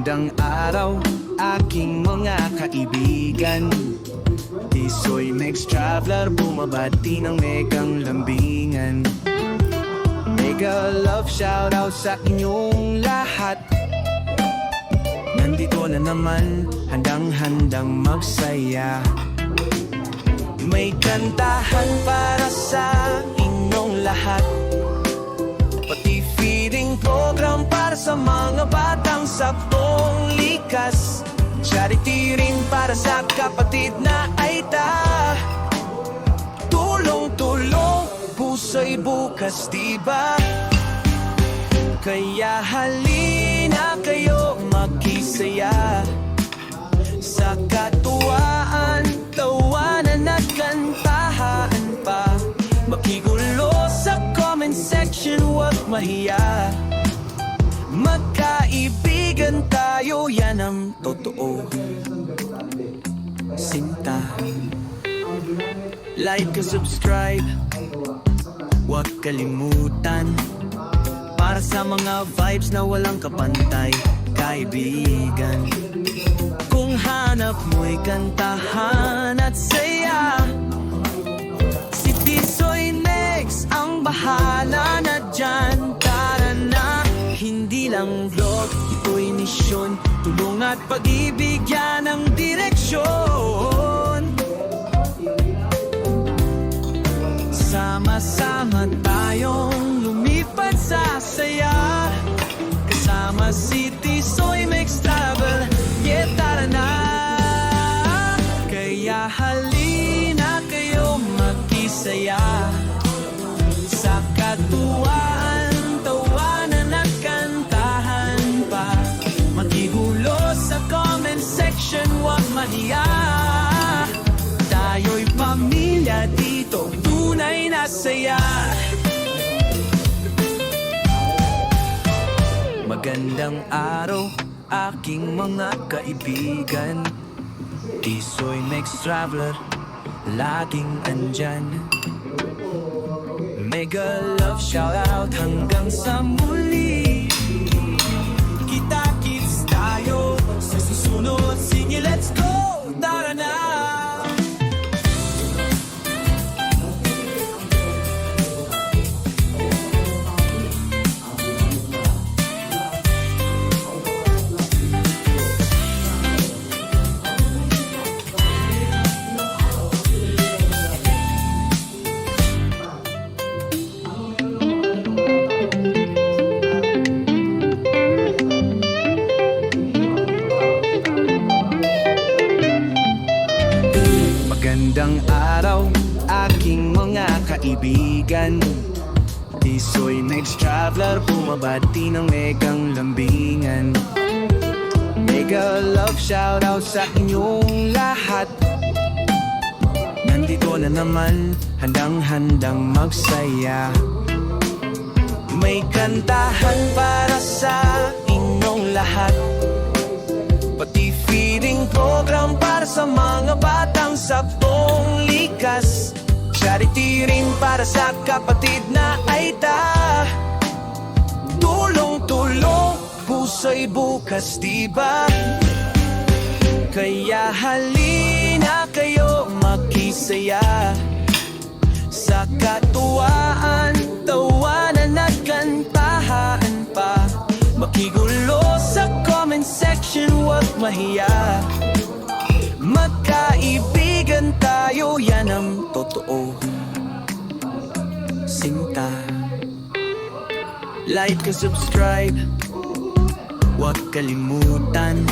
Magandang araw, aking mga kaibigan. Tisoy Next Traveler, bumabati ng megang lambingan. Mega love shoutout sa inyong lahat. Nandito na naman, handang-handang magsaya. May kantahan para sa inyong lahat. Pati feeding program para sa mga batang saktong likas. Charity rin para sa kapatid na aita. Tulong-tulong, puso'y bukas, diba? Kaya halina kayo makisaya sa katuwaan, tawanan at kantahan pa. Makigulo sa comment section, huwag mahiya. Magkaibigan tayo, yan ang totoo. Sinta, like and subscribe, huwag kalimutan. Para sa mga vibes na walang kapantay, kaibigan. Kung hanap mo'y kantahan at saya, si Tisoy Next ang bahala na dyan. Tara na, hindi lang vlog, ito'y misyon. Tulong at pag-ibig, yan ang direksyon. Sama-sama tayong lumipat sa saya. Kasama si Tisoy Next Travel, yeah, tara na. Kaya halina kayo makisaya sa katuwaan, tawanan at kantahan pa. Makigulo sa comment section, huwag mahiya. Tayo'y pamilya dito, tunay na saya. Magandang araw, aking mga kaibigan. Tisoy Next Traveler, laging andyan. Mega love shoutout hanggang sa muli. Kita-kits tayo sa susunod. Sige, let's go! Tara na! Magandang araw, aking mga kaibigan. Tisoy Next Traveler, bumabati ng megang lambingan. Mega love shoutout sa inyong lahat. Nandito na naman, handang-handang magsaya. May kantahan para sa inyong lahat. Pati feeding program para sa mga batang saktong likas. Charity rin para sa kapatid na aita. Tulong-tulong, puso'y bukas, diba? Kaya halina kayo makisaya sa katuwaan, tawanan at kantahan pa. Makigulo sa comment section, huwag mahiya. Magkaibigan tayo, yan ang totoo. Sinta, like and subscribe, huwag kalimutan.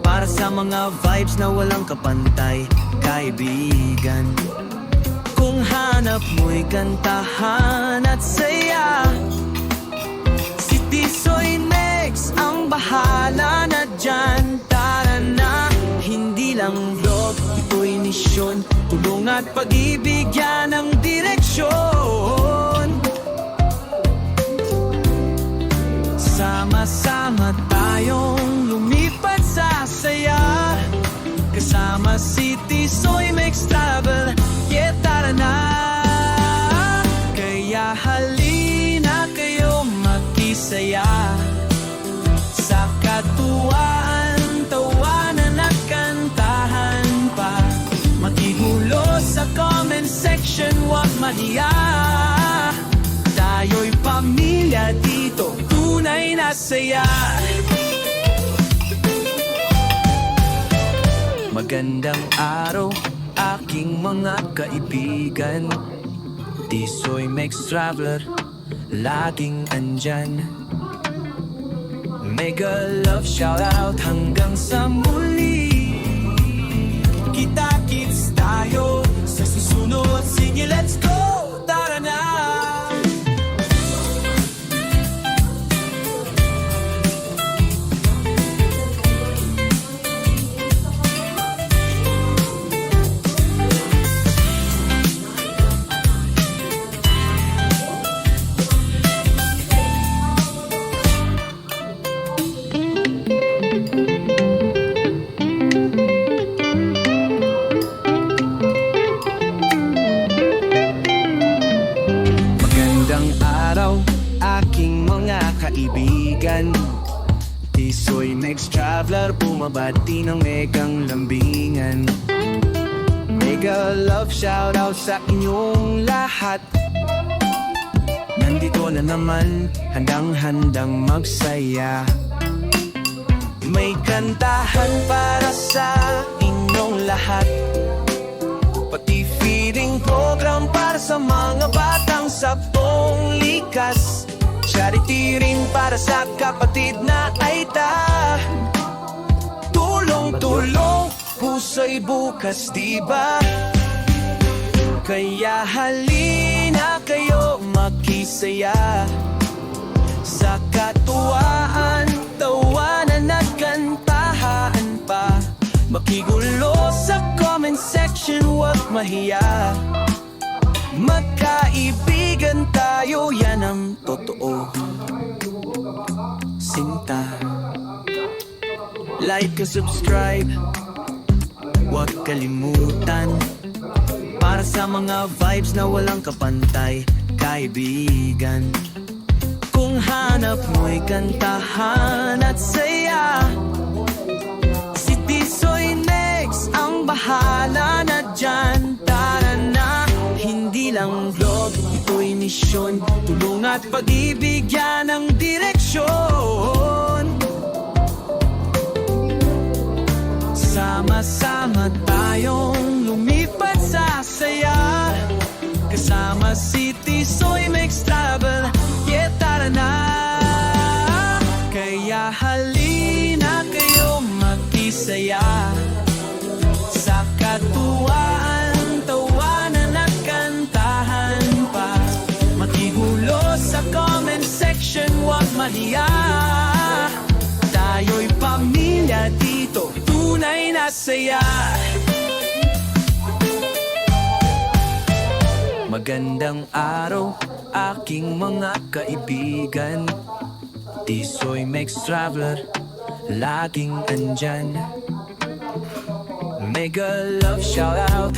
Para sa mga vibes na walang kapantay, kaibigan. Kung hanap mo'y kantahan at saya, si Tisoy Next ang bahala na dyan. Tara na, hindi lang vlog, ito'y misyon. Tulong at pag-ibig, yan ang direksyon. Sama-sama tayong lumipat sa saya. Kasama si Tisoy Next Travel, yeah, tara na. Kaya halina kayo makisaya sa katuwa. Maria. Tayo'y pamilya dito, tunay na saya. Magandang araw, aking mga kaibigan. Tisoy Mix Traveler, laging andyan. Mega love shoutout hanggang sa muli. Kita-kits tayo sa susunod. Sige, let's go! Tara na! Aking mga kaibigan, Tisoy Mix Traveler, bumabati ng megang lambingan. Mega love shoutout sa inyong lahat. Nandito na naman, handang-handang magsaya. May kantahan para sa inyong lahat, pati feeding program para sa mga batang saktong likas. Charity rin para sa kapatid na aita. Tulong-tulong, puso'y bukas, diba? Kaya halina kayo makisaya sa katuwaan, tawanan at kantahan pa. Makigulo sa comment section, huwag mahiya. Magkaibigan tayo, yan ang totoo. Sinta, like and subscribe, huwag kalimutan. Para sa mga vibes na walang kapantay, kaibigan. Kung hanap mo'y kantahan at saya, si Tisoy Mix ang bahala na dyan. Tara na, hindi lang vlog, ito'y misyon. Tulong at pag-ibig, yan ang direksyon. Sama-sama tayong lumipat sa saya, kasama si Tisoy Mix Travel. Yeah, tara na. Kaya halina kayo makisaya sa katuwaan, tawanan at kantahan pa. Makigulo sa comment section, huwag mahiya. Tayo'y pamilya dito, tunay na saya. Magandang araw, aking mga kaibigan. Tisoy Mix Traveler, laging andyan. Mega love shoutout